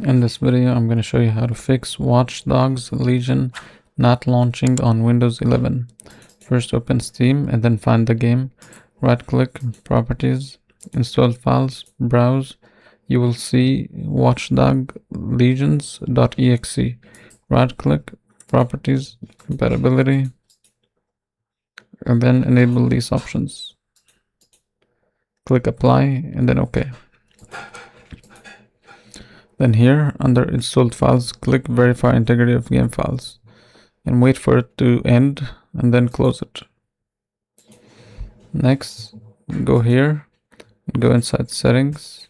In this video, I'm going to show you how to fix Watch Dogs Legion not launching on Windows 11. First, open Steam and then find the game. Right-click, Properties, Install Files, Browse. You will see Watchdog Legions.exe. Right-click, Properties, Compatibility, and then enable these options. Click Apply and then OK. Then here, under installed files, click verify integrity of game files and wait for it to end and then close it. Next, go here, go inside settings.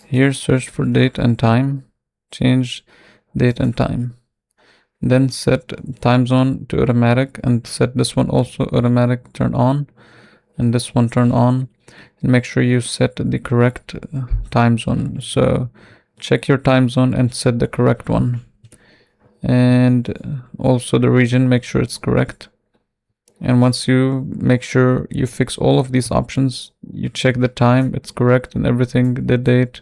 Here, search for date and time, change date and time. Then set time zone to automatic and set this one also automatic turn on and this one turn on. And make sure you set the correct time zone. So check your time zone and set the correct one. And also the region, make sure it's correct. And once you make sure you fix all of these options, you check the time, it's correct and everything, the date.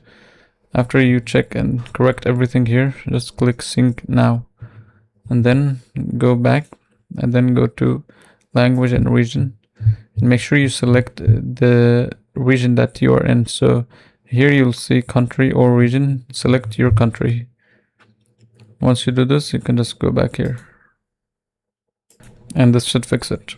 After you check and correct everything here, just click sync now. And then go back and then go to language and region. And make sure you select the region that you are in. So here you'll see country or region. Select your country. Once you do this, you can just go back here. And this should fix it.